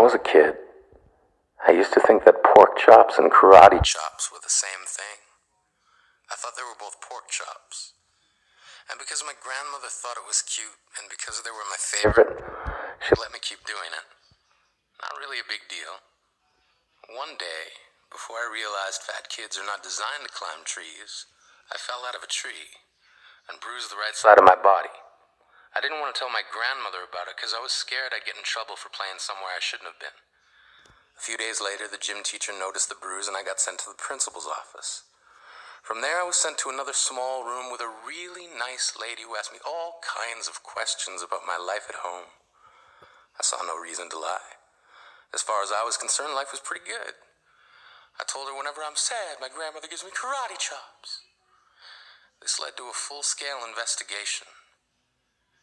was a kid, I used to think that pork chops and karate chops were the same thing. I thought they were both pork chops. And because my grandmother thought it was cute, and because they were my favorite, she let me keep doing it. Not really a big deal. One day, before I realized fat kids are not designed to climb trees, I fell out of a tree and bruised the right side of my body. I didn't want to tell my grandmother about it because I was scared I'd get in trouble for playing somewhere I shouldn't have been. A few days later, the gym teacher noticed the bruise and I got sent to the principal's office. From there, I was sent to another small room with a really nice lady who asked me all kinds of questions about my life at home. I saw no reason to lie. As far as I was concerned, life was pretty good. I told her whenever I'm sad, my grandmother gives me karate chops. This led to a full-scale investigation,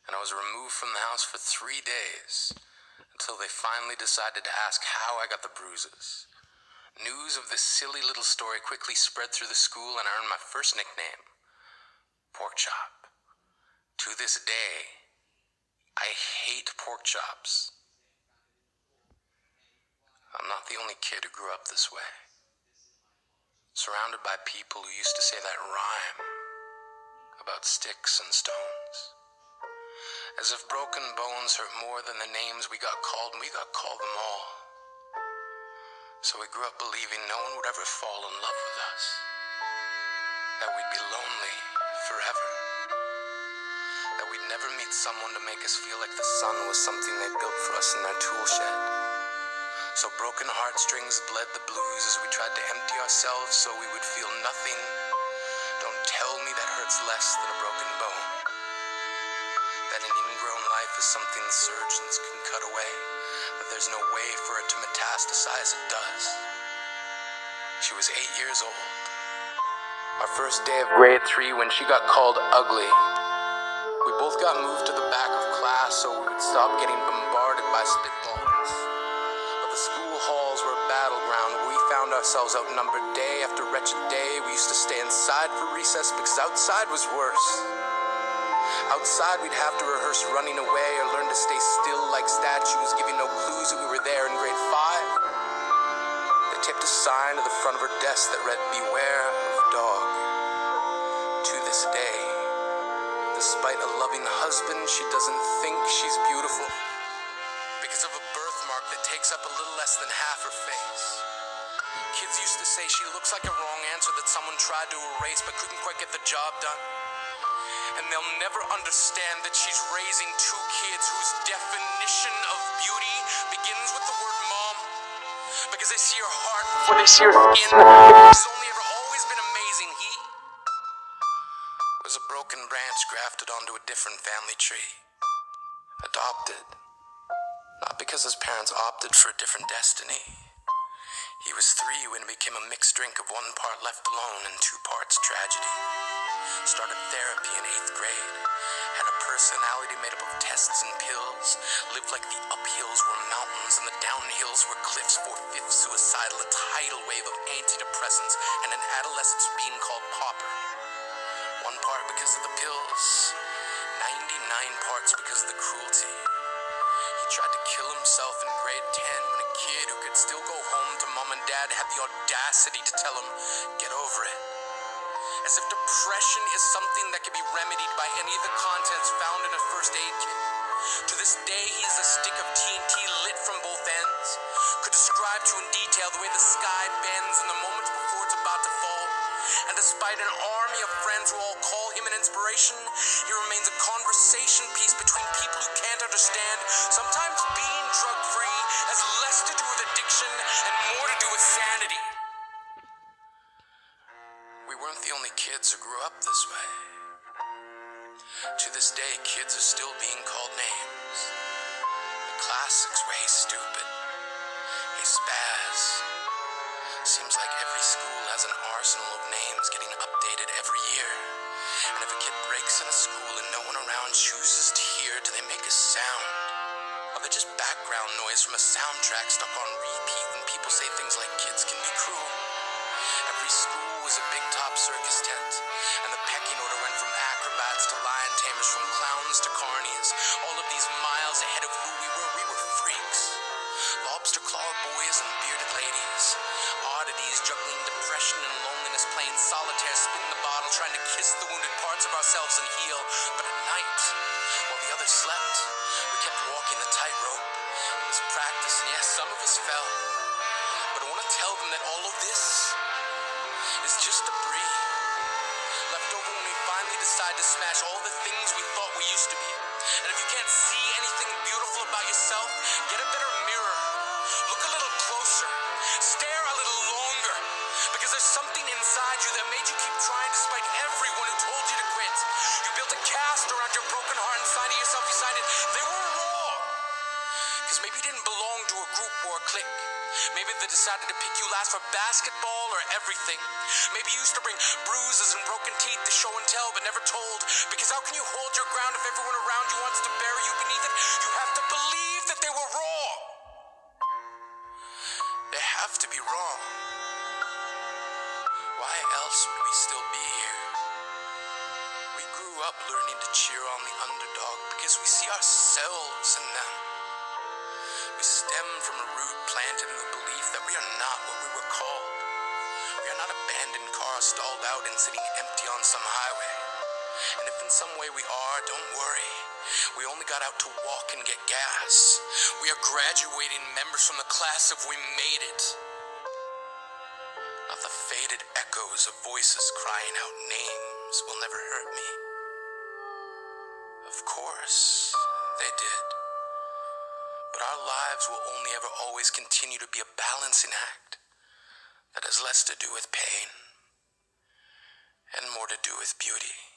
and I was removed from the house for 3 days until they finally decided to ask how I got the bruises. News of this silly little story quickly spread through the school, and I earned my first nickname, Pork Chop. To this day, I hate pork chops. I'm not the only kid who grew up this way. Surrounded by people who used to say that rhyme about sticks and stones. As if broken bones hurt more than the names we got called, and we got called them all. So we grew up believing no one would ever fall in love with us. That we'd be lonely forever. That we'd never meet someone to make us feel like the sun was something they built for us in their tool shed. So broken heartstrings bled the blues as we tried to empty ourselves so we would feel nothing. Don't tell me that hurts less than a broken bone. That an ingrown life is something surgeons can cut away. That there's no way for it to metastasize, it does. She was 8 years old. Our first day of grade 3 when she got called ugly. We both got moved to the back of class so we would stop getting bombarded by spitballs. But the school halls were a battleground where we found ourselves outnumbered day after wretched day. We used to stay inside for recess because outside was worse. Outside, we'd have to rehearse running away or learn to stay still like statues, giving no clues that we were there in grade 5. They taped a sign to the front of her desk that read, "Beware of dog." To this day, despite a loving husband, she doesn't think she's beautiful because of a birthmark that takes up a little less than half her face. Kids used to say she looks like a wrong answer that someone tried to erase but couldn't quite get the job done. And they'll never understand that she's raising 2 kids whose definition of beauty begins with the word mom. Because they see her heart before they see her skin. She's only ever always been amazing. He was a broken branch grafted onto a different family tree. Adopted. Not because his parents opted for a different destiny. He was 3 when it became a mixed drink of 1 part left alone and 2 parts tragedy. Started therapy in 8th grade. Had a personality made up of tests and pills. Lived like the uphills were mountains and the downhills were cliffs. 4/5 suicidal, a tidal wave of antidepressants, and an adolescence being called pauper. 1 part because of the pills. 99 parts because of the cruelty. He tried to kill himself in grade 10 when a kid who could still go home to mom and dad had the audacity to tell him, "Get over it." As if depression is something that can be remedied by any of the contents found in a first aid kit. To this day, he is a stick of TNT lit from both ends. Could describe to in detail the way the sky bends in the moments before it's about to fall. And despite an army of friends who all call him an inspiration, he remains a conversation piece between people who can't understand. Sometimes being drug-free has less to do with addiction and more to do with sanity. We weren't the only kids who grew up this way. To this day, kids are still being called names. The classics were, "Hey stupid," "Hey spaz." Seems like every school has an arsenal of names getting updated every year. And if a kid breaks in a school and no one around chooses to hear, do they make a sound? Or they just background noise from a soundtrack stuck on repeat when people say things like kids can be cruel? Every school was a big top circus tent, and the pecking order went from acrobats to lion tamers, from clowns to carnies. All of these miles ahead of who we were freaks. Lobster doesn't heal. But at night, while the others slept, we kept walking the tightrope. It was practice, and yes, some of us fell. But I want to tell them that all of this is just debris left over when we finally decide to smash all the things we thought we used to be. And if you can't see anything beautiful about yourself, get a better mirror. Look a little closer. Stare a little longer. Because there's something inside you that made you keep trying despite everyone who told you to quit. You built a cast around your broken heart inside of yourself. You decided they were wrong. Because maybe you didn't belong to a group or a clique. Maybe they decided to pick you last for basketball or everything. Maybe you used to bring bruises and broken teeth to show and tell but never told. Because how can you hold your ground if everyone around you wants to bury you beneath it? You have to believe that they were wrong. They have to be wrong. Why else would we still be here? We grew up learning to cheer on the underdog because we see ourselves in them. We stem from a root planted in the belief that we are not what we were called. We are not abandoned cars stalled out and sitting empty on some highway. And if in some way we are, don't worry. We only got out to walk and get gas. We are graduating members from the class of We Made It. Not the faded echoes of voices crying out names will never hurt me. Of course, they did. But our lives will only ever always continue to be a balancing act that has less to do with pain and more to do with beauty.